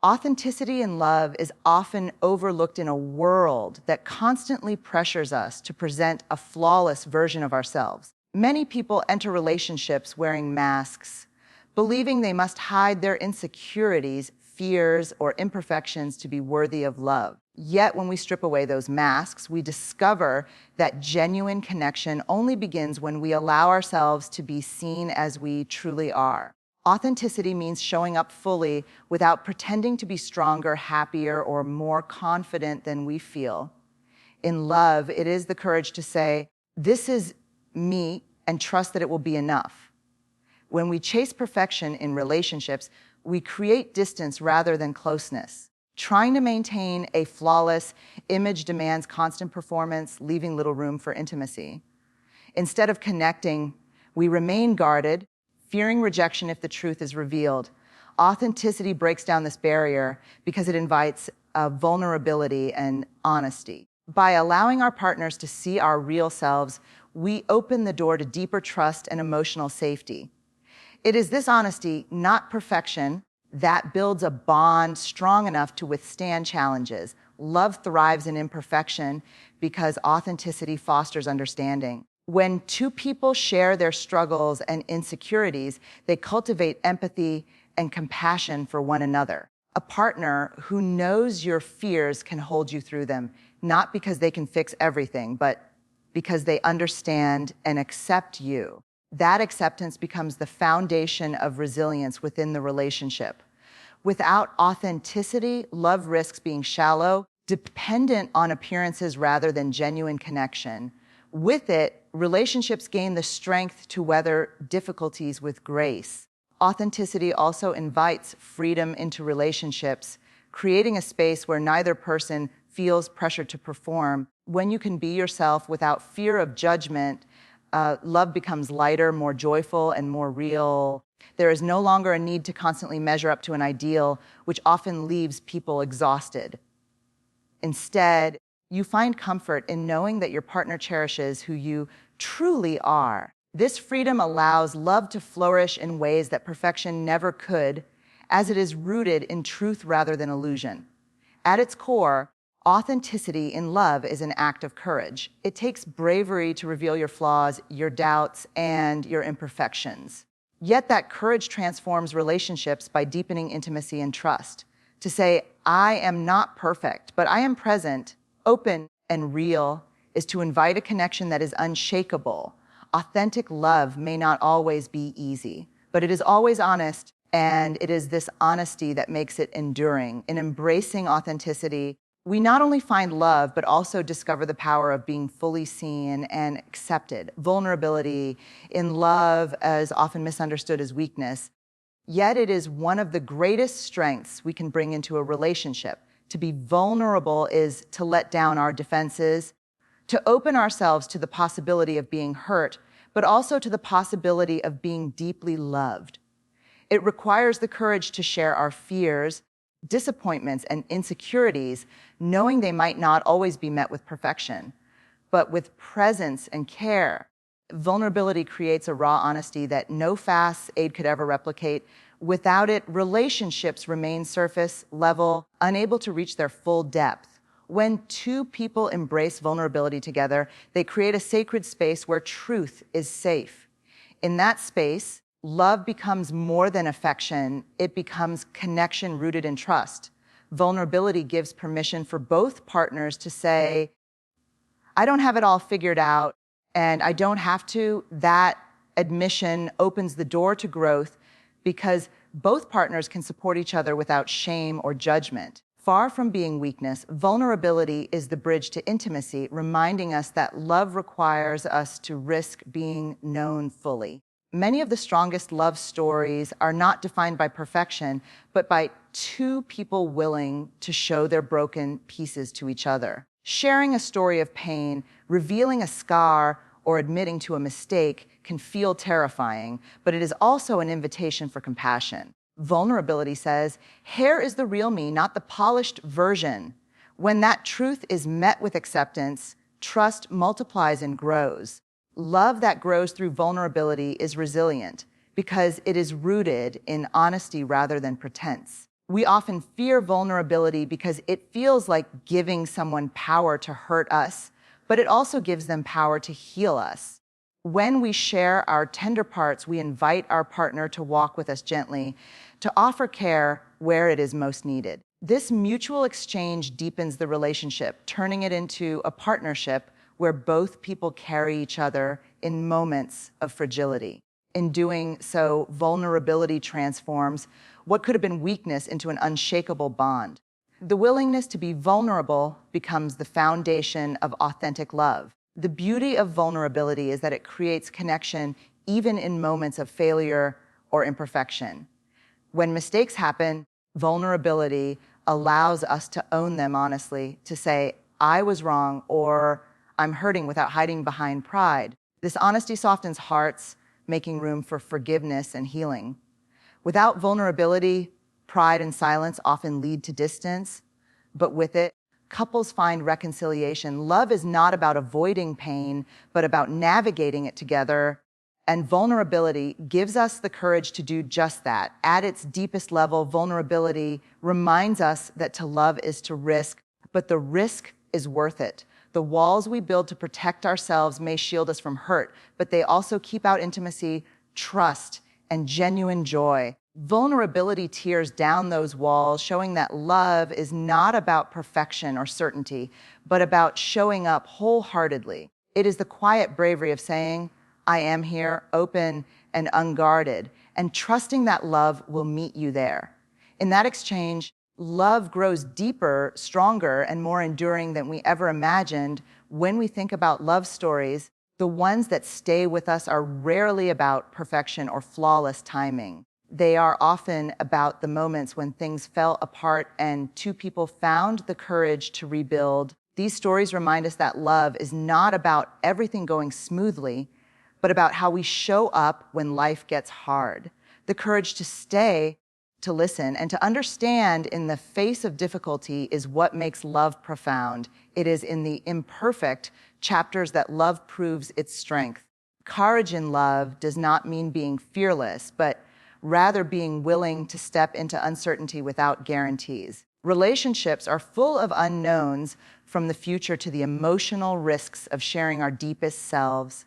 Authenticity in love is often overlooked in a world that constantly pressures us to present a flawless version of ourselves. Many people enter relationships wearing masks, believing they must hide their insecurities, fears, or imperfections to be worthy of love. Yet, when we strip away those masks, we discover that genuine connection only begins when we allow ourselves to be seen as we truly are. Authenticity means showing up fully without pretending to be stronger, happier, or more confident than we feel. In love, it is the courage to say, "This is me," and trust that it will be enough. When we chase perfection in relationships, we create distance rather than closeness. Trying to maintain a flawless image demands constant performance, leaving little room for intimacy. Instead of connecting, we remain guarded, fearing rejection if the truth is revealed. Authenticity breaks down this barrier because it invites vulnerability and honesty. By allowing our partners to see our real selves, we open the door to deeper trust and emotional safety. It is this honesty, not perfection, that builds a bond strong enough to withstand challenges. Love thrives in imperfection because authenticity fosters understanding. When two people share their struggles and insecurities, they cultivate empathy and compassion for one another. A partner who knows your fears can hold you through them, not because they can fix everything, but because they understand and accept you. That acceptance becomes the foundation of resilience within the relationship. Without authenticity, love risks being shallow, dependent on appearances rather than genuine connection. With it, relationships gain the strength to weather difficulties with grace. Authenticity also invites freedom into relationships, creating a space where neither person feels pressured to perform. When you can be yourself without fear of judgment, love becomes lighter, more joyful, and more real. There is no longer a need to constantly measure up to an ideal, which often leaves people exhausted. Instead, you find comfort in knowing that your partner cherishes who you truly are. This freedom allows love to flourish in ways that perfection never could, as it is rooted in truth rather than illusion. At its core, authenticity in love is an act of courage. It takes bravery to reveal your flaws, your doubts, and your imperfections. Yet that courage transforms relationships by deepening intimacy and trust. To say, "I am not perfect, but I am present," open and real, is to invite a connection that is unshakable. Authentic love may not always be easy, but it is always honest, and it is this honesty that makes it enduring. In embracing authenticity, we not only find love, but also discover the power of being fully seen and accepted. Vulnerability in love is often misunderstood as weakness, yet it is one of the greatest strengths we can bring into a relationship. To be vulnerable is to let down our defenses, to open ourselves to the possibility of being hurt, but also to the possibility of being deeply loved. It requires the courage to share our fears, disappointments, and insecurities, knowing they might not always be met with perfection, but with presence and care. Vulnerability creates a raw honesty that no fast aid could ever replicate. Without it, relationships remain surface level, unable to reach their full depth. When two people embrace vulnerability together, they create a sacred space where truth is safe. In that space, love becomes more than affection. It becomes connection rooted in trust. Vulnerability gives permission for both partners to say, "I don't have it all figured out, and I don't have to." That admission opens the door to growth because both partners can support each other without shame or judgment. Far from being weakness, vulnerability is the bridge to intimacy, reminding us that love requires us to risk being known fully. Many of the strongest love stories are not defined by perfection, but by two people willing to show their broken pieces to each other. Sharing a story of pain, revealing a scar, or admitting to a mistake can feel terrifying, but it is also an invitation for compassion. Vulnerability says, "Here is the real me, not the polished version." When that truth is met with acceptance, trust multiplies and grows. Love that grows through vulnerability is resilient because it is rooted in honesty rather than pretense. We often fear vulnerability because it feels like giving someone power to hurt us, but it also gives them power to heal us. When we share our tender parts, we invite our partner to walk with us gently, to offer care where it is most needed. This mutual exchange deepens the relationship, turning it into a partnership where both people carry each other in moments of fragility. In doing so, vulnerability transforms what could have been weakness into an unshakable bond. The willingness to be vulnerable becomes the foundation of authentic love. The beauty of vulnerability is that it creates connection even in moments of failure or imperfection. When mistakes happen, vulnerability allows us to own them honestly, to say, I was wrong or I'm hurting without hiding behind pride. This honesty softens hearts, making room for forgiveness and healing. Without vulnerability, pride and silence often lead to distance, but with it, couples find reconciliation. Love is not about avoiding pain, but about navigating it together. And vulnerability gives us the courage to do just that. At its deepest level, vulnerability reminds us that to love is to risk, but the risk is worth it. The walls we build to protect ourselves may shield us from hurt, but they also keep out intimacy, trust, and genuine joy. Vulnerability tears down those walls, showing that love is not about perfection or certainty, but about showing up wholeheartedly. It is the quiet bravery of saying, I am here, open and unguarded, and trusting that love will meet you there. In that exchange, love grows deeper, stronger, and more enduring than we ever imagined. When we think about love stories, the ones that stay with us are rarely about perfection or flawless timing. They are often about the moments when things fell apart and two people found the courage to rebuild. These stories remind us that love is not about everything going smoothly, but about how we show up when life gets hard. The courage to stay, to listen, and to understand in the face of difficulty is what makes love profound. It is in the imperfect chapters that love proves its strength. Courage in love does not mean being fearless, but rather being willing to step into uncertainty without guarantees. Relationships are full of unknowns, from the future to the emotional risks of sharing our deepest selves.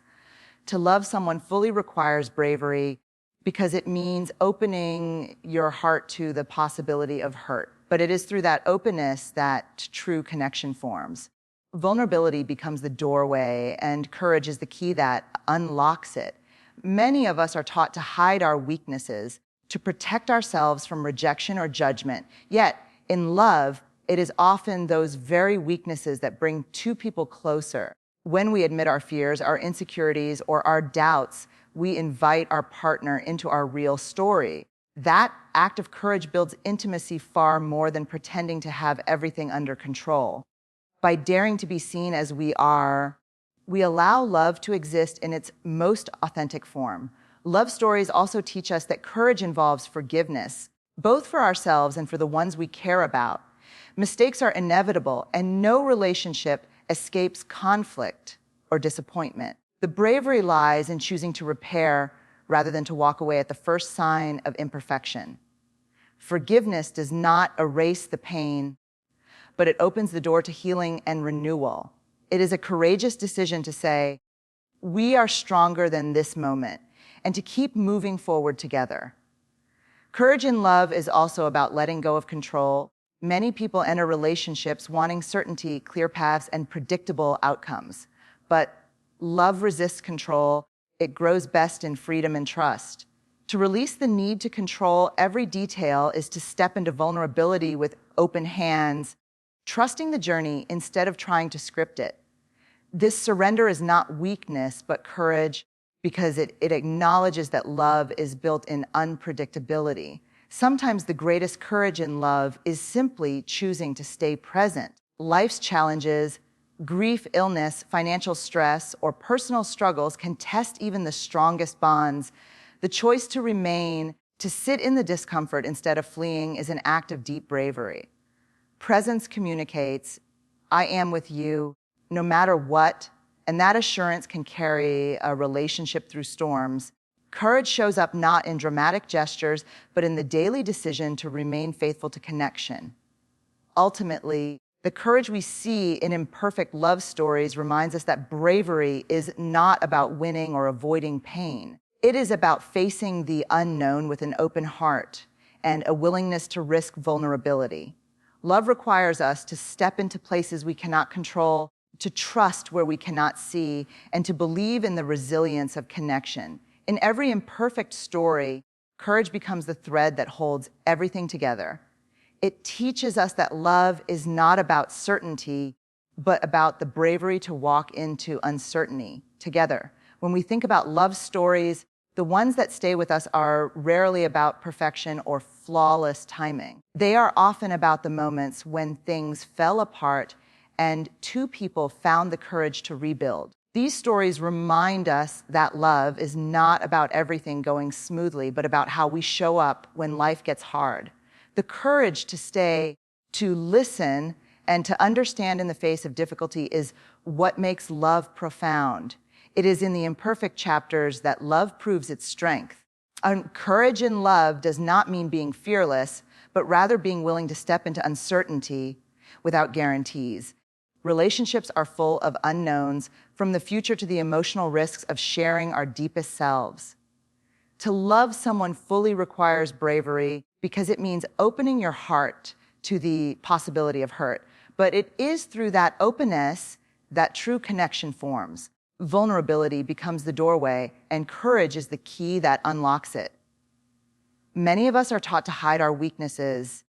To love someone fully requires bravery because it means opening your heart to the possibility of hurt. But it is through that openness that true connection forms. Vulnerability becomes the doorway, and courage is the key that unlocks it. Many of us are taught to hide our weaknesses, to protect ourselves from rejection or judgment. Yet, in love, it is often those very weaknesses that bring two people closer. When we admit our fears, our insecurities, or our doubts, we invite our partner into our real story. That act of courage builds intimacy far more than pretending to have everything under control. By daring to be seen as we are, we allow love to exist in its most authentic form. Love stories also teach us that courage involves forgiveness, both for ourselves and for the ones we care about. Mistakes are inevitable, and no relationship escapes conflict or disappointment. The bravery lies in choosing to repair rather than to walk away at the first sign of imperfection. Forgiveness does not erase the pain, but it opens the door to healing and renewal. It is a courageous decision to say, we are stronger than this moment, and to keep moving forward together. Courage in love is also about letting go of control. Many people enter relationships wanting certainty, clear paths, and predictable outcomes. But love resists control. It grows best in freedom and trust. To release the need to control every detail is to step into vulnerability with open hands, trusting the journey instead of trying to script it. This surrender is not weakness, but courage, because it acknowledges that love is built in unpredictability. Sometimes the greatest courage in love is simply choosing to stay present. Life's challenges, grief, illness, financial stress, or personal struggles can test even the strongest bonds. The choice to remain, to sit in the discomfort instead of fleeing, is an act of deep bravery. Presence communicates, I am with you, no matter what, and that assurance can carry a relationship through storms. Courage shows up not in dramatic gestures, but in the daily decision to remain faithful to connection. Ultimately, the courage we see in imperfect love stories reminds us that bravery is not about winning or avoiding pain. It is about facing the unknown with an open heart and a willingness to risk vulnerability. Love requires us to step into places we cannot control, to trust where we cannot see, and to believe in the resilience of connection. In every imperfect story, courage becomes the thread that holds everything together. It teaches us that love is not about certainty, but about the bravery to walk into uncertainty together. When we think about love stories, the ones that stay with us are rarely about perfection or flawless timing. They are often about the moments when things fell apart and two people found the courage to rebuild. These stories remind us that love is not about everything going smoothly, but about how we show up when life gets hard. The courage to stay, to listen, and to understand in the face of difficulty is what makes love profound. It is in the imperfect chapters that love proves its strength. Courage in love does not mean being fearless, but rather being willing to step into uncertainty without guarantees. Relationships are full of unknowns, from the future to the emotional risks of sharing our deepest selves. To love someone fully requires bravery because it means opening your heart to the possibility of hurt. But it is through that openness that true connection forms. Vulnerability becomes the doorway, and courage is the key that unlocks it. Many of us are taught to hide our weaknesses,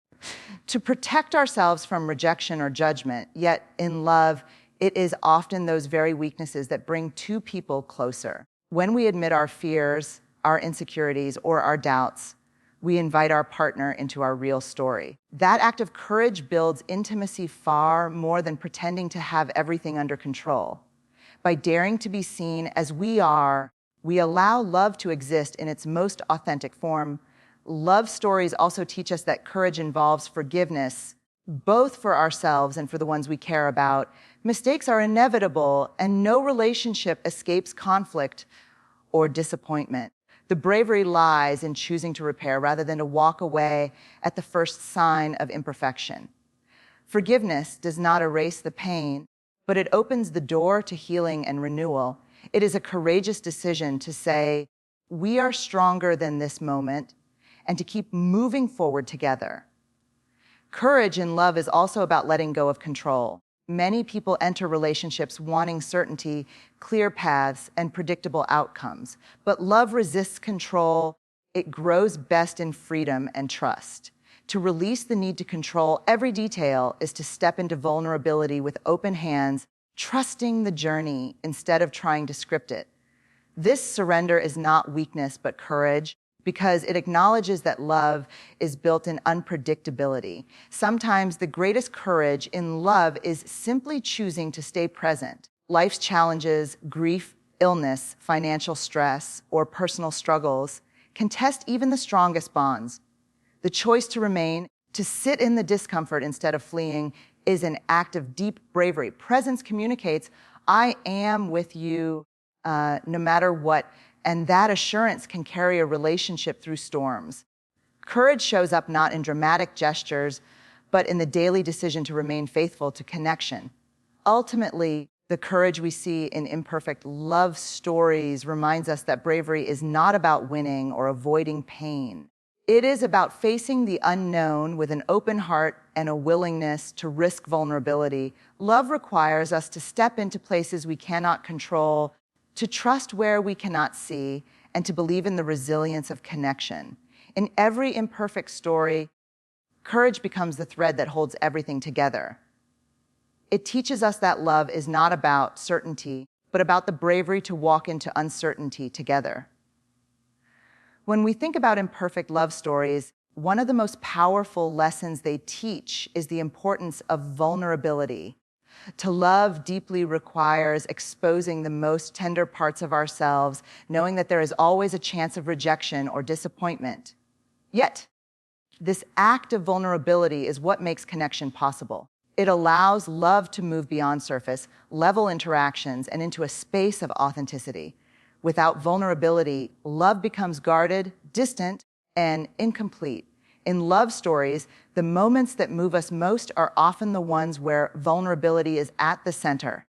to protect ourselves from rejection or judgment, yet in love, it is often those very weaknesses that bring two people closer. When we admit our fears, our insecurities, or our doubts, we invite our partner into our real story. That act of courage builds intimacy far more than pretending to have everything under control. By daring to be seen as we are, we allow love to exist in its most authentic form. Love stories also teach us that courage involves forgiveness, both for ourselves and for the ones we care about. Mistakes are inevitable, and no relationship escapes conflict or disappointment. The bravery lies in choosing to repair rather than to walk away at the first sign of imperfection. Forgiveness does not erase the pain, but it opens the door to healing and renewal. It is a courageous decision to say, we are stronger than this moment, and to keep moving forward together. Courage in love is also about letting go of control. Many people enter relationships wanting certainty, clear paths, and predictable outcomes. But love resists control. It grows best in freedom and trust. To release the need to control every detail is to step into vulnerability with open hands, trusting the journey instead of trying to script it. This surrender is not weakness, but courage, because it acknowledges that love is built in unpredictability. Sometimes the greatest courage in love is simply choosing to stay present. Life's challenges, grief, illness, financial stress, or personal struggles can test even the strongest bonds. The choice to remain, to sit in the discomfort instead of fleeing, is an act of deep bravery. Presence communicates, I am with you no matter what, and that assurance can carry a relationship through storms. Courage shows up not in dramatic gestures, but in the daily decision to remain faithful to connection. Ultimately, the courage we see in imperfect love stories reminds us that bravery is not about winning or avoiding pain. It is about facing the unknown with an open heart and a willingness to risk vulnerability. Love requires us to step into places we cannot control, to trust where we cannot see, and to believe in the resilience of connection. In every imperfect story, courage becomes the thread that holds everything together. It teaches us that love is not about certainty, but about the bravery to walk into uncertainty together. When we think about imperfect love stories, one of the most powerful lessons they teach is the importance of vulnerability. To love deeply requires exposing the most tender parts of ourselves, knowing that there is always a chance of rejection or disappointment. Yet, this act of vulnerability is what makes connection possible. It allows love to move beyond surface, level interactions, and into a space of authenticity. Without vulnerability, love becomes guarded, distant, and incomplete. In love stories, the moments that move us most are often the ones where vulnerability is at the center.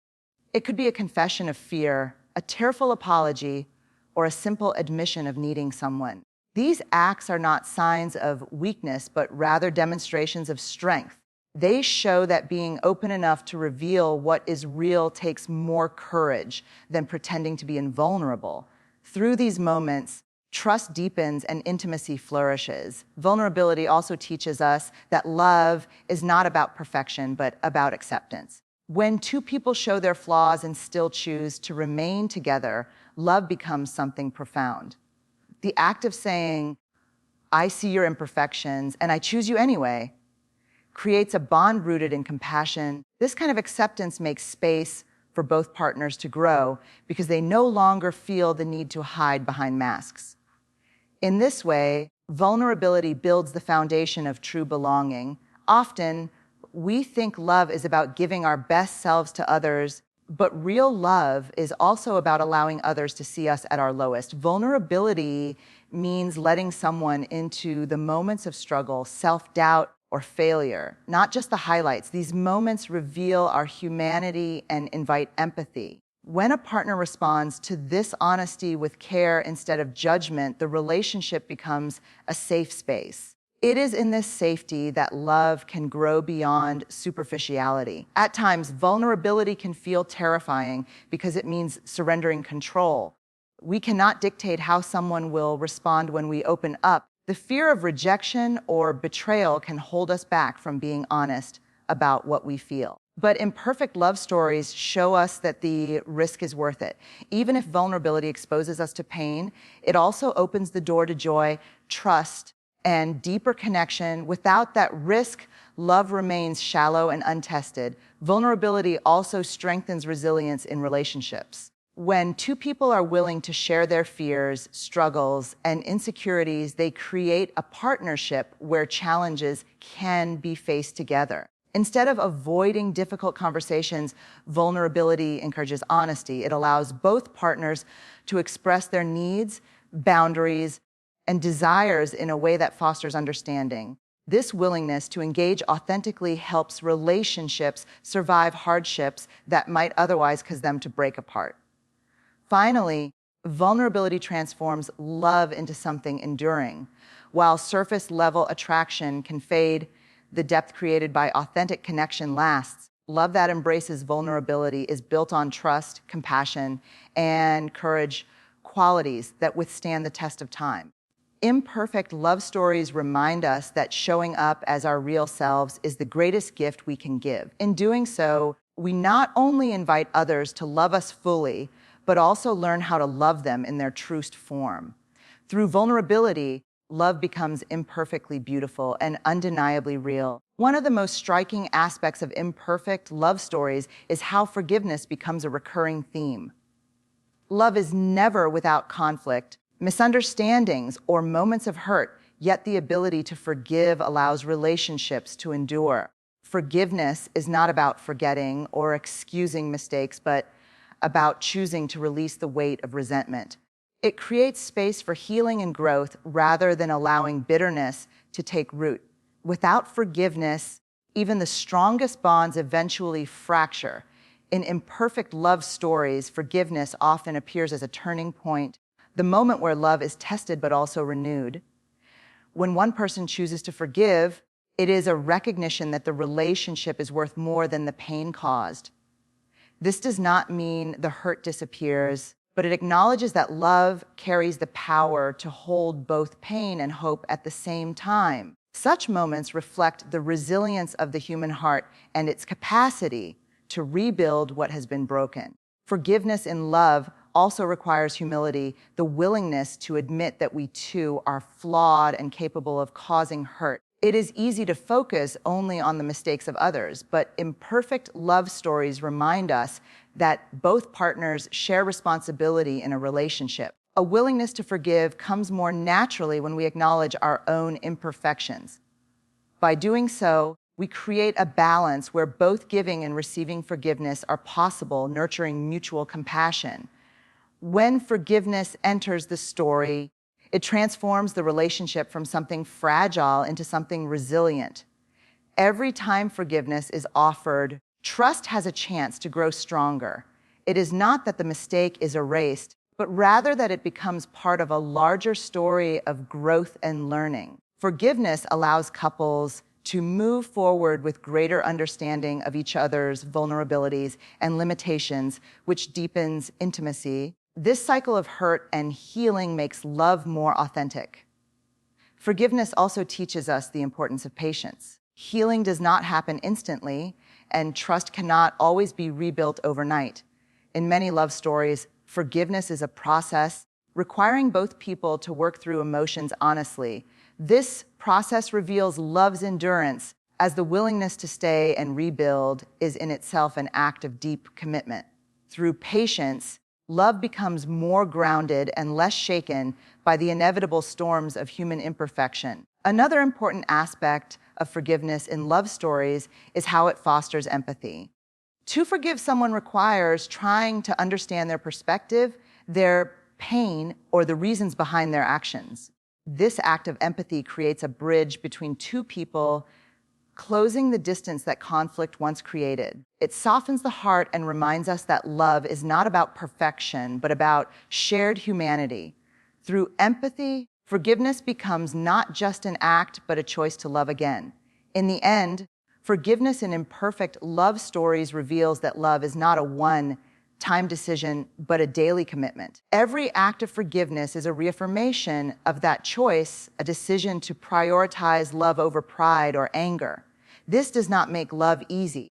It could be a confession of fear, a tearful apology, or a simple admission of needing someone. These acts are not signs of weakness, but rather demonstrations of strength. They show that being open enough to reveal what is real takes more courage than pretending to be invulnerable. Through these moments, trust deepens and intimacy flourishes. Vulnerability also teaches us that love is not about perfection, but about acceptance. When two people show their flaws and still choose to remain together, love becomes something profound. The act of saying, "I see your imperfections and I choose you anyway," creates a bond rooted in compassion. This kind of acceptance makes space for both partners to grow because they no longer feel the need to hide behind masks. In this way, vulnerability builds the foundation of true belonging. Often, we think love is about giving our best selves to others, but real love is also about allowing others to see us at our lowest. Vulnerability means letting someone into the moments of struggle, self-doubt, or failure, not just the highlights. These moments reveal our humanity and invite empathy. When a partner responds to this honesty with care instead of judgment, the relationship becomes a safe space. It is in this safety that love can grow beyond superficiality. At times, vulnerability can feel terrifying because it means surrendering control. We cannot dictate how someone will respond when we open up. The fear of rejection or betrayal can hold us back from being honest about what we feel. But imperfect love stories show us that the risk is worth it. Even if vulnerability exposes us to pain, it also opens the door to joy, trust, and deeper connection. Without that risk, love remains shallow and untested. Vulnerability also strengthens resilience in relationships. When two people are willing to share their fears, struggles, and insecurities, they create a partnership where challenges can be faced together. Instead of avoiding difficult conversations, vulnerability encourages honesty. It allows both partners to express their needs, boundaries, and desires in a way that fosters understanding. This willingness to engage authentically helps relationships survive hardships that might otherwise cause them to break apart. Finally, vulnerability transforms love into something enduring. While surface-level attraction can fade, the depth created by authentic connection lasts. Love that embraces vulnerability is built on trust, compassion, and courage, qualities that withstand the test of time. Imperfect love stories remind us that showing up as our real selves is the greatest gift we can give. In doing so, we not only invite others to love us fully, but also learn how to love them in their truest form. Through vulnerability, love becomes imperfectly beautiful and undeniably real. One of the most striking aspects of imperfect love stories is how forgiveness becomes a recurring theme. Love is never without conflict, misunderstandings, or moments of hurt, yet the ability to forgive allows relationships to endure. Forgiveness is not about forgetting or excusing mistakes, but about choosing to release the weight of resentment. It creates space for healing and growth rather than allowing bitterness to take root. Without forgiveness, even the strongest bonds eventually fracture. In imperfect love stories, forgiveness often appears as a turning point, the moment where love is tested but also renewed. When one person chooses to forgive, it is a recognition that the relationship is worth more than the pain caused. This does not mean the hurt disappears, but it acknowledges that love carries the power to hold both pain and hope at the same time. Such moments reflect the resilience of the human heart and its capacity to rebuild what has been broken. Forgiveness in love also requires humility, the willingness to admit that we too are flawed and capable of causing hurt. It is easy to focus only on the mistakes of others, but imperfect love stories remind us that both partners share responsibility in a relationship. A willingness to forgive comes more naturally when we acknowledge our own imperfections. By doing so, we create a balance where both giving and receiving forgiveness are possible, nurturing mutual compassion. When forgiveness enters the story, it transforms the relationship from something fragile into something resilient. Every time forgiveness is offered, trust has a chance to grow stronger. It is not that the mistake is erased, but rather that it becomes part of a larger story of growth and learning. Forgiveness allows couples to move forward with greater understanding of each other's vulnerabilities and limitations, which deepens intimacy. This cycle of hurt and healing makes love more authentic. Forgiveness also teaches us the importance of patience. Healing does not happen instantly, and trust cannot always be rebuilt overnight. In many love stories, forgiveness is a process requiring both people to work through emotions honestly. This process reveals love's endurance, as the willingness to stay and rebuild is in itself an act of deep commitment. Through patience, love becomes more grounded and less shaken by the inevitable storms of human imperfection. Another important aspect of forgiveness in love stories is how it fosters empathy. To forgive someone requires trying to understand their perspective, their pain, or the reasons behind their actions. This act of empathy creates a bridge between two people, closing the distance that conflict once created. It softens the heart and reminds us that love is not about perfection, but about shared humanity. Through empathy, forgiveness becomes not just an act, but a choice to love again. In the end, forgiveness in imperfect love stories reveals that love is not a one-time decision, but a daily commitment. Every act of forgiveness is a reaffirmation of that choice, a decision to prioritize love over pride or anger. This does not make love easy,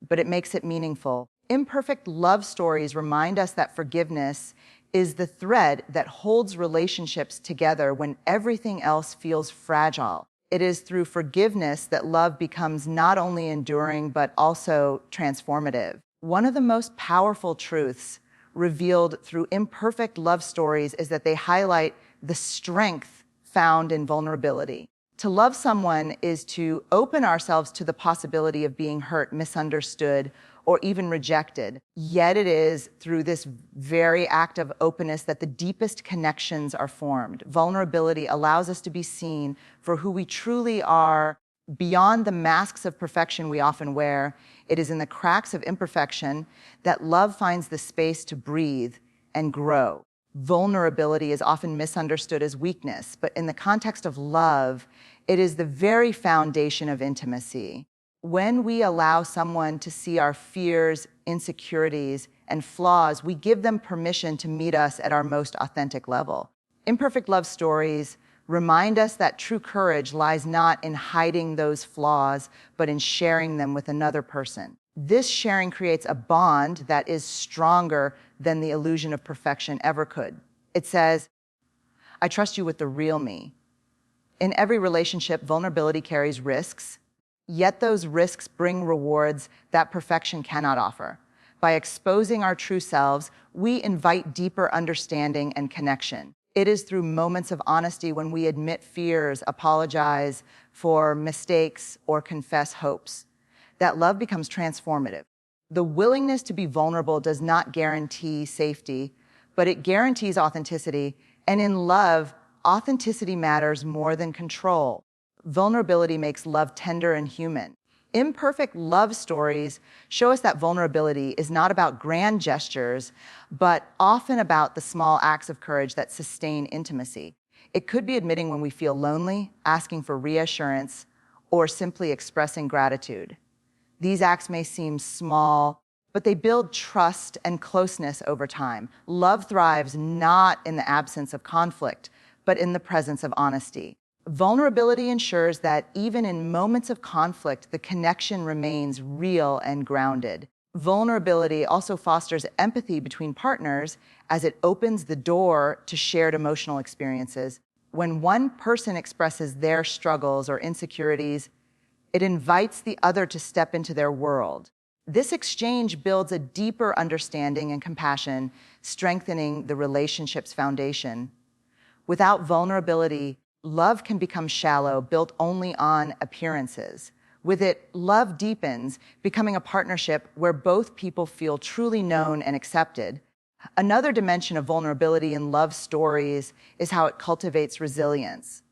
but it makes it meaningful. Imperfect love stories remind us that forgiveness is the thread that holds relationships together when everything else feels fragile. It is through forgiveness that love becomes not only enduring, but also transformative. One of the most powerful truths revealed through imperfect love stories is that they highlight the strength found in vulnerability. To love someone is to open ourselves to the possibility of being hurt, misunderstood, or even rejected. Yet it is through this very act of openness that the deepest connections are formed. Vulnerability allows us to be seen for who we truly are beyond the masks of perfection we often wear. It is in the cracks of imperfection that love finds the space to breathe and grow. Vulnerability is often misunderstood as weakness, but in the context of love, it is the very foundation of intimacy. When we allow someone to see our fears, insecurities, and flaws, we give them permission to meet us at our most authentic level. Imperfect love stories remind us that true courage lies not in hiding those flaws, but in sharing them with another person. This sharing creates a bond that is stronger than the illusion of perfection ever could. It says, I trust you with the real me. In every relationship, vulnerability carries risks, yet those risks bring rewards that perfection cannot offer. By exposing our true selves, we invite deeper understanding and connection. It is through moments of honesty when we admit fears, apologize for mistakes, or confess hopes that love becomes transformative. The willingness to be vulnerable does not guarantee safety, but it guarantees authenticity. And in love, authenticity matters more than control. Vulnerability makes love tender and human. Imperfect love stories show us that vulnerability is not about grand gestures, but often about the small acts of courage that sustain intimacy. It could be admitting when we feel lonely, asking for reassurance, or simply expressing gratitude. These acts may seem small, but they build trust and closeness over time. Love thrives not in the absence of conflict, but in the presence of honesty. Vulnerability ensures that even in moments of conflict, the connection remains real and grounded. Vulnerability also fosters empathy between partners as it opens the door to shared emotional experiences. When one person expresses their struggles or insecurities, it invites the other to step into their world. This exchange builds a deeper understanding and compassion, strengthening the relationship's foundation. Without vulnerability, love can become shallow, built only on appearances. With it, love deepens, becoming a partnership where both people feel truly known and accepted. Another dimension of vulnerability in love stories is how it cultivates resilience.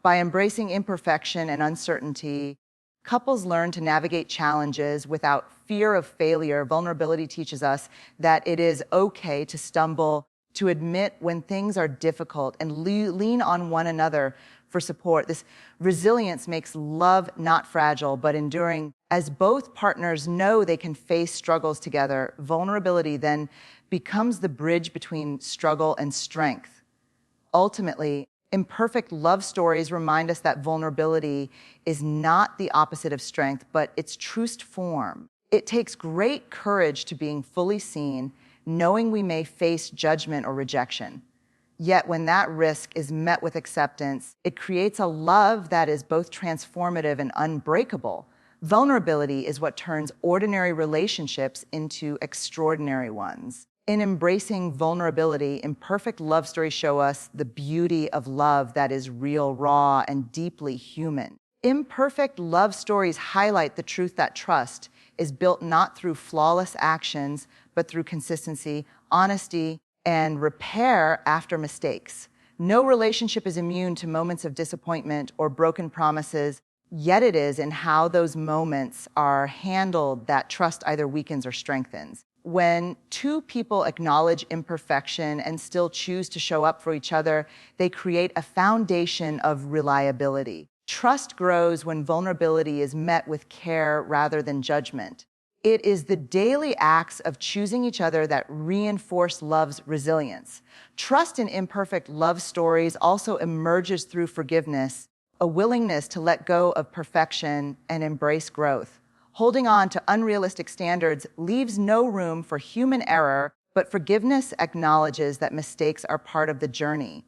By embracing imperfection and uncertainty, couples learn to navigate challenges without fear of failure. Vulnerability teaches us that it is okay to stumble, to admit when things are difficult, and lean on one another for support. This resilience makes love not fragile, but enduring. As both partners know they can face struggles together, vulnerability then becomes the bridge between struggle and strength. Ultimately, imperfect love stories remind us that vulnerability is not the opposite of strength, but its truest form. It takes great courage to being fully seen, knowing we may face judgment or rejection. Yet when that risk is met with acceptance, it creates a love that is both transformative and unbreakable. Vulnerability is what turns ordinary relationships into extraordinary ones. In embracing vulnerability, imperfect love stories show us the beauty of love that is real, raw, and deeply human. Imperfect love stories highlight the truth that trust is built not through flawless actions, but through consistency, honesty, and repair after mistakes. No relationship is immune to moments of disappointment or broken promises, yet it is in how those moments are handled that trust either weakens or strengthens. When two people acknowledge imperfection and still choose to show up for each other, they create a foundation of reliability. Trust grows when vulnerability is met with care rather than judgment. It is the daily acts of choosing each other that reinforce love's resilience. Trust in imperfect love stories also emerges through forgiveness, a willingness to let go of perfection and embrace growth. Holding on to unrealistic standards leaves no room for human error, but forgiveness acknowledges that mistakes are part of the journey.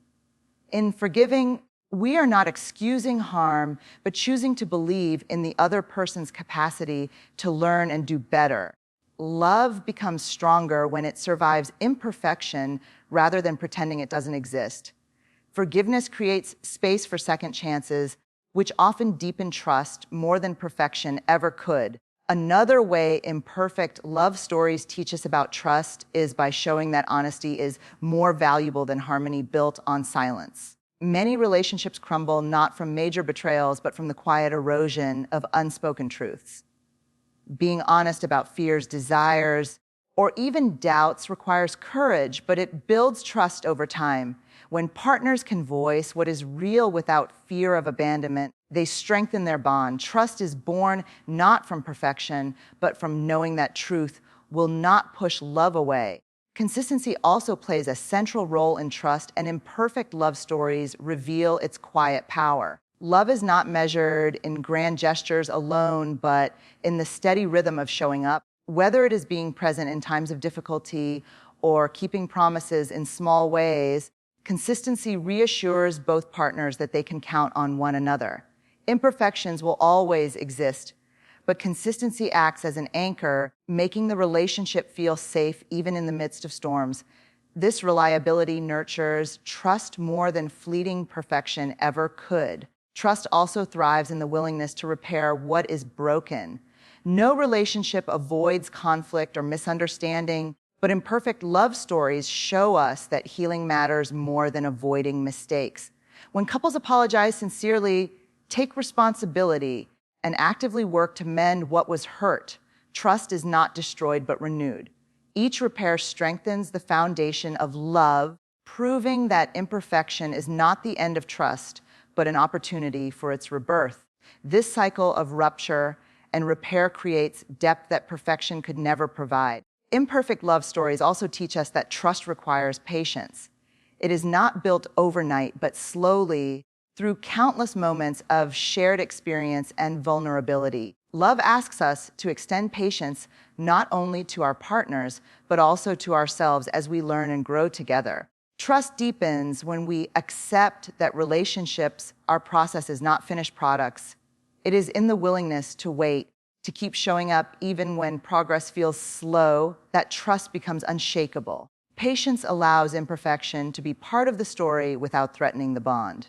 In forgiving, we are not excusing harm, but choosing to believe in the other person's capacity to learn and do better. Love becomes stronger when it survives imperfection rather than pretending it doesn't exist. Forgiveness creates space for second chances, which often deepen trust more than perfection ever could. Another way imperfect love stories teach us about trust is by showing that honesty is more valuable than harmony built on silence. Many relationships crumble not from major betrayals, but from the quiet erosion of unspoken truths. Being honest about fears, desires, or even doubts requires courage, but it builds trust over time. When partners can voice what is real without fear of abandonment, they strengthen their bond. Trust is born not from perfection, but from knowing that truth will not push love away. Consistency also plays a central role in trust, and imperfect love stories reveal its quiet power. Love is not measured in grand gestures alone, but in the steady rhythm of showing up. Whether it is being present in times of difficulty or keeping promises in small ways, consistency reassures both partners that they can count on one another. Imperfections will always exist, but consistency acts as an anchor, making the relationship feel safe even in the midst of storms. This reliability nurtures trust more than fleeting perfection ever could. Trust also thrives in the willingness to repair what is broken. No relationship avoids conflict or misunderstanding, but imperfect love stories show us that healing matters more than avoiding mistakes. When couples apologize sincerely, take responsibility, and actively work to mend what was hurt, trust is not destroyed but renewed. Each repair strengthens the foundation of love, proving that imperfection is not the end of trust, but an opportunity for its rebirth. This cycle of rupture and repair creates depth that perfection could never provide. Imperfect love stories also teach us that trust requires patience. It is not built overnight, but slowly through countless moments of shared experience and vulnerability. Love asks us to extend patience not only to our partners, but also to ourselves as we learn and grow together. Trust deepens when we accept that relationships are processes, not finished products. It is in the willingness to wait, to keep showing up even when progress feels slow, that trust becomes unshakable. Patience allows imperfection to be part of the story without threatening the bond.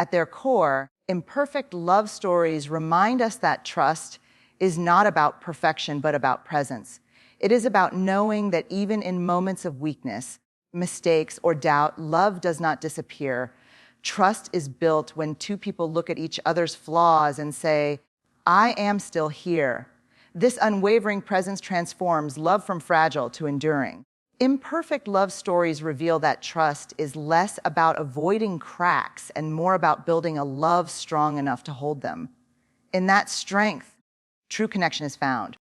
At their core, imperfect love stories remind us that trust is not about perfection, but about presence. It is about knowing that even in moments of weakness, mistakes, or doubt, love does not disappear. Trust is built when two people look at each other's flaws and say, I am still here. This unwavering presence transforms love from fragile to enduring. Imperfect love stories reveal that trust is less about avoiding cracks and more about building a love strong enough to hold them. In that strength, true connection is found.